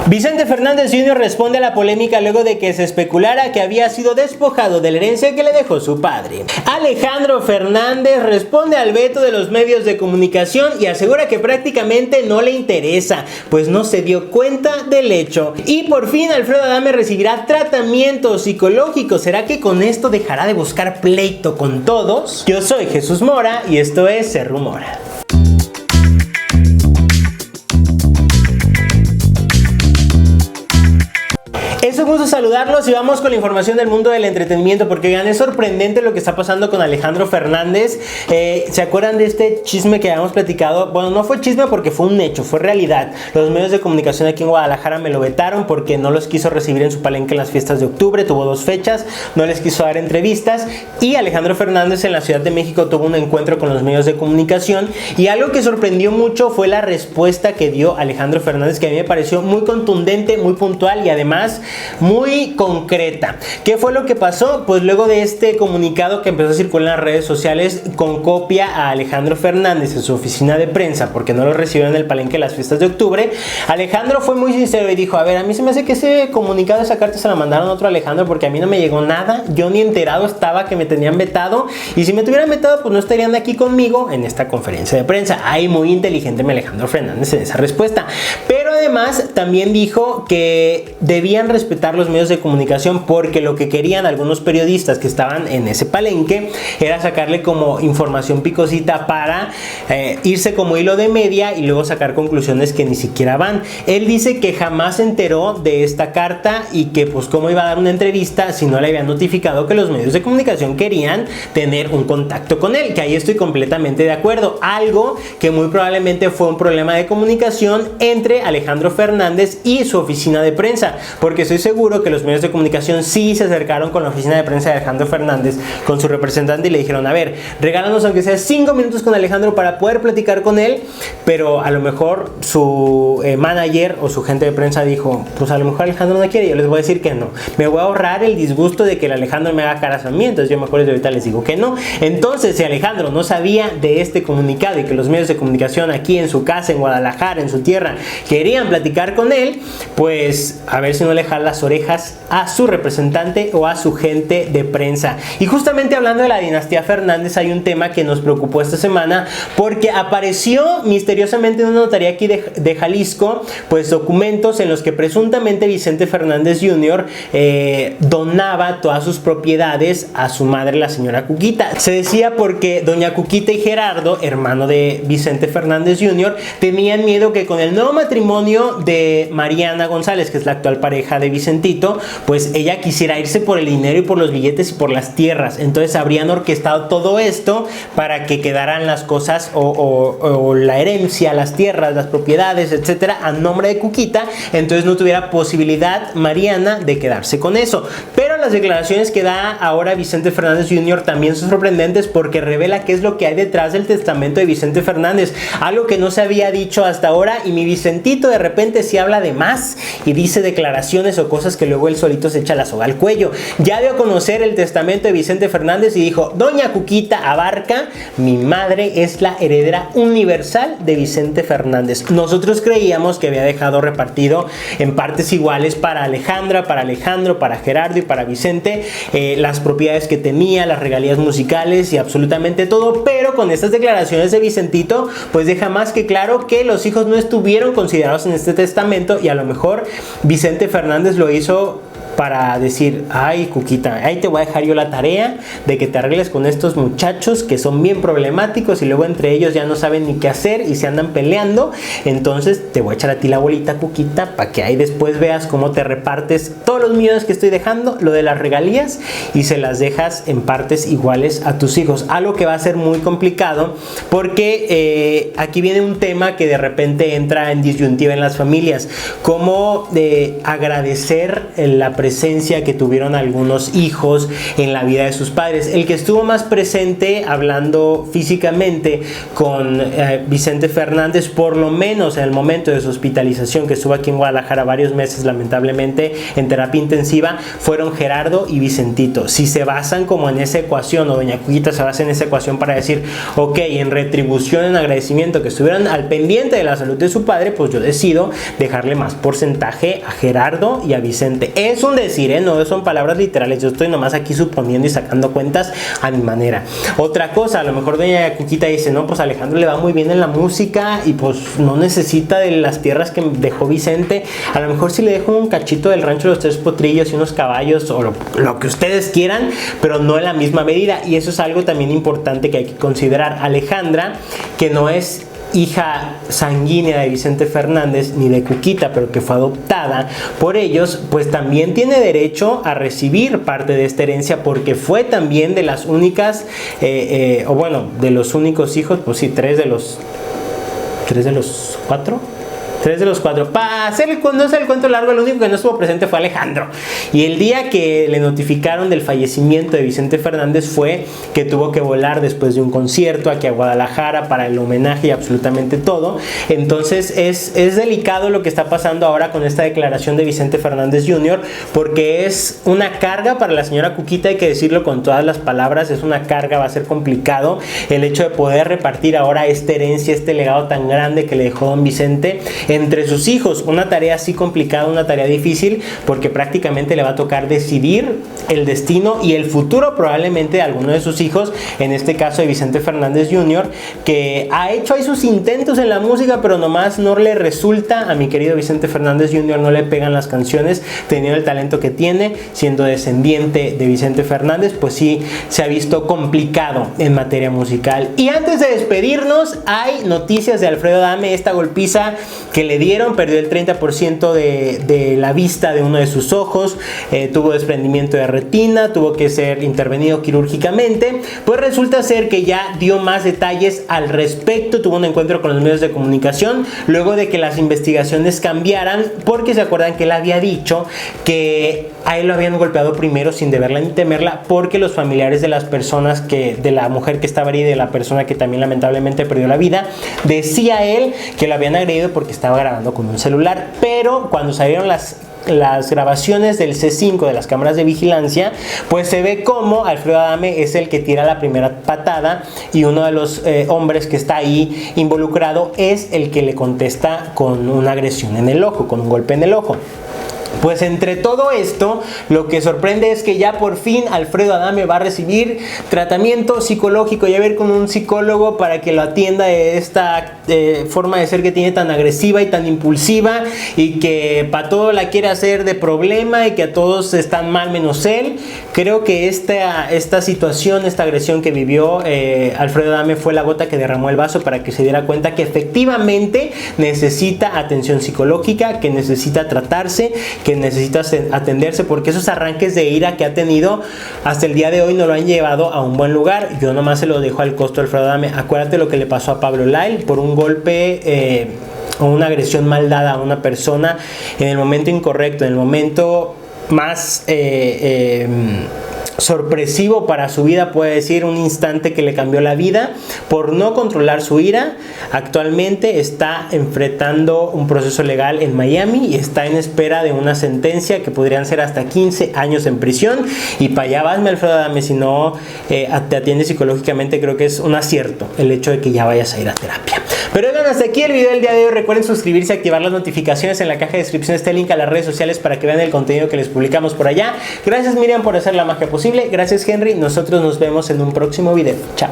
Vicente Fernández Jr. responde a la polémica luego de que se especulara que había sido despojado de la herencia que le dejó su padre. Alejandro Fernández responde al veto de los medios de comunicación y asegura que prácticamente no le interesa, pues no se dio cuenta del hecho. Y por fin Alfredo Adame recibirá tratamiento psicológico. ¿Será que con esto dejará de buscar pleito con todos? Yo soy Jesús Mora y esto es Se Rumora. Es un gusto saludarlos y vamos con la información del mundo del entretenimiento, porque vean, es sorprendente lo que está pasando con Alejandro Fernández. ¿Se acuerdan de este chisme que habíamos platicado? Bueno, no fue chisme porque fue un hecho, fue realidad. Los medios de comunicación aquí en Guadalajara me lo vetaron porque no los quiso recibir en su palenque en las fiestas de octubre, tuvo 2 fechas, no les quiso dar entrevistas, y Alejandro Fernández en la Ciudad de México tuvo un encuentro con los medios de comunicación, y algo que sorprendió mucho fue la respuesta que dio Alejandro Fernández, que a mí me pareció muy contundente, muy puntual y además muy concreta. ¿Qué fue lo que pasó? Pues luego de este comunicado que empezó a circular en las redes sociales con copia a Alejandro Fernández en su oficina de prensa porque no lo recibieron en el palenque de las fiestas de octubre, Alejandro fue muy sincero y dijo: a ver, a mí se me hace que ese comunicado, esa carta se la mandaron a otro Alejandro, porque a mí no me llegó nada, yo ni enterado estaba que me tenían vetado, y si me tuvieran vetado pues no estarían aquí conmigo en esta conferencia de prensa. Ay, muy inteligente mi Alejandro Fernández en esa respuesta. Pero además también dijo que debían respetar los medios de comunicación, porque lo que querían algunos periodistas que estaban en ese palenque era sacarle como información picosita para irse como hilo de media y luego sacar conclusiones que ni siquiera van. Él dice que jamás se enteró de esta carta y que pues cómo iba a dar una entrevista si no le habían notificado que los medios de comunicación querían tener un contacto con él, que ahí estoy completamente de acuerdo. Algo que muy probablemente fue un problema de comunicación entre Alejandro Fernández y su oficina de prensa, porque estoy seguro que los medios de comunicación sí se acercaron con la oficina de prensa de Alejandro Fernández, con su representante, y le dijeron: a ver, regálanos aunque sea 5 minutos con Alejandro para poder platicar con él. Pero a lo mejor su manager o su gente de prensa dijo: pues a lo mejor Alejandro no quiere. Yo les voy a decir que no, me voy a ahorrar el disgusto de que el Alejandro me haga caras a mí, entonces yo mejor ahorita les digo que no. Entonces, si Alejandro no sabía de este comunicado y que los medios de comunicación aquí en su casa, en Guadalajara, en su tierra, querían platicar con él, pues a ver si no le jala las orejas a su representante o a su gente de prensa. Y justamente hablando de la dinastía Fernández, hay un tema que nos preocupó esta semana, porque apareció misteriosamente en una notaría aquí de Jalisco, pues documentos en los que presuntamente Vicente Fernández Jr. Donaba todas sus propiedades a su madre, la señora Cuquita. Se decía porque doña Cuquita y Gerardo, hermano de Vicente Fernández Jr., tenían miedo que con el nuevo matrimonio de Mariana González, que es la actual pareja de Vicentito, pues ella quisiera irse por el dinero y por los billetes y por las tierras. Entonces habrían orquestado todo esto para que quedaran las cosas o la herencia, las tierras, las propiedades, etcétera, a nombre de Cuquita. Entonces no tuviera posibilidad Mariana de quedarse con eso. Pero las declaraciones que da ahora Vicente Fernández Jr. también son sorprendentes, porque revela qué es lo que hay detrás del testamento de Vicente Fernández, algo que no se había dicho hasta ahora. Y mi Vicentito de repente sí habla de más y dice declaraciones o cosas que luego él solito se echa la soga al cuello. Ya dio a conocer el testamento de Vicente Fernández y dijo: doña Cuquita Abarca, mi madre es la heredera universal de Vicente Fernández. Nosotros creíamos que había dejado repartido en partes iguales para Alejandra, para Alejandro, para Gerardo y para Vicente las propiedades que tenía, las regalías musicales y absolutamente todo, pero con estas declaraciones de Vicentito pues deja más que claro que los hijos no estuvieron considerados en este testamento, y a lo mejor Vicente Fernández lo hizo para decir: ay, Cuquita, ahí te voy a dejar yo la tarea de que te arregles con estos muchachos que son bien problemáticos y luego entre ellos ya no saben ni qué hacer y se andan peleando. Entonces te voy a echar a ti la bolita, Cuquita, para que ahí después veas cómo te repartes todos los millones que estoy dejando, lo de las regalías, y se las dejas en partes iguales a tus hijos. Algo que va a ser muy complicado, porque aquí viene un tema que de repente entra en disyuntiva en las familias: cómo agradecer la presencia presencia que tuvieron algunos hijos en la vida de sus padres. El que estuvo más presente, hablando físicamente, con Vicente Fernández, por lo menos en el momento de su hospitalización, que estuvo aquí en Guadalajara varios meses, lamentablemente, en terapia intensiva, fueron Gerardo y Vicentito. Si se basan como en esa ecuación, o doña Cuquita se basa en esa ecuación para decir, ok, en retribución, en agradecimiento que estuvieron al pendiente de la salud de su padre, pues yo decido dejarle más porcentaje a Gerardo y a Vicente. Es un decir, no son palabras literales, yo estoy nomás aquí suponiendo y sacando cuentas a mi manera. Otra cosa, a lo mejor doña Cuquita dice, no, pues Alejandro le va muy bien en la música y pues no necesita de las tierras que dejó Vicente. A lo mejor sí le dejo un cachito del rancho de los Tres Potrillos y unos caballos o lo que ustedes quieran, pero no en la misma medida, y eso es algo también importante que hay que considerar. Alejandra, que no es hija sanguínea de Vicente Fernández ni de Cuquita, pero que fue adoptada por ellos, pues también tiene derecho a recibir parte de esta herencia, porque fue también de las únicas, de los únicos hijos, pues sí, tres de los cuatro. Para no hacer el cuento largo, el único que no estuvo presente fue Alejandro. Y el día que le notificaron del fallecimiento de Vicente Fernández fue que tuvo que volar después de un concierto aquí a Guadalajara para el homenaje y absolutamente todo. Entonces es delicado lo que está pasando ahora con esta declaración de Vicente Fernández Jr., porque es una carga para la señora Cuquita, hay que decirlo con todas las palabras, es una carga, va a ser complicado el hecho de poder repartir ahora esta herencia, este legado tan grande que le dejó don Vicente entre sus hijos. Una tarea así complicada, una tarea difícil, porque prácticamente le va a tocar decidir el destino y el futuro probablemente de alguno de sus hijos, en este caso de Vicente Fernández Jr., que ha hecho ahí sus intentos en la música, pero nomás no le resulta. A mi querido Vicente Fernández Jr. no le pegan las canciones, teniendo el talento que tiene, siendo descendiente de Vicente Fernández, pues sí se ha visto complicado en materia musical. Y antes de despedirnos, hay noticias de Alfredo Adame, esta golpiza que le dieron, perdió el 30% de la vista de uno de sus ojos, tuvo desprendimiento de retina, tuvo que ser intervenido quirúrgicamente. Pues resulta ser que ya dio más detalles al respecto, tuvo un encuentro con los medios de comunicación luego de que las investigaciones cambiaran, porque se acuerdan que él había dicho que a él lo habían golpeado primero sin deberla ni temerla, porque los familiares de las personas de la mujer que estaba herida y de la persona que también lamentablemente perdió la vida, decía él que lo habían agredido porque estaba grabando con un celular. Pero cuando salieron las grabaciones del C5 de las cámaras de vigilancia, pues se ve como Alfredo Adame es el que tira la primera patada y uno de los hombres que está ahí involucrado es el que le contesta con una agresión en el ojo, con un golpe en el ojo. Pues entre todo esto, lo que sorprende es que ya por fin Alfredo Adame va a recibir tratamiento psicológico y a ver con un psicólogo para que lo atienda de esta forma de ser que tiene tan agresiva y tan impulsiva, y que para todo la quiere hacer de problema y que a todos están mal menos él. Creo que esta situación, esta agresión que vivió Alfredo Adame fue la gota que derramó el vaso para que se diera cuenta que efectivamente necesita atención psicológica, que necesita tratarse, que necesita atenderse, porque esos arranques de ira que ha tenido hasta el día de hoy no lo han llevado a un buen lugar. Yo nomás se lo dejo al costo de Alfredo Adame. Acuérdate lo que le pasó a Pablo Lyle por un golpe o una agresión mal dada a una persona en el momento incorrecto, en el momento más sorpresivo para su vida, puede decir, un instante que le cambió la vida. Por no controlar su ira, actualmente está enfrentando un proceso legal en Miami y está en espera de una sentencia que podrían ser hasta 15 años en prisión. Y para allá vas, Alfredo Adame, si no te atiendes psicológicamente, creo que es un acierto el hecho de que ya vayas a ir a terapia. Pero bueno, hasta aquí el video del día de hoy. Recuerden suscribirse, activar las notificaciones. En la caja de descripción está el link a las redes sociales para que vean el contenido que les publicamos por allá. Gracias, Miriam, por hacer la magia posible. Gracias, Henry. Nosotros nos vemos en un próximo video. Chao.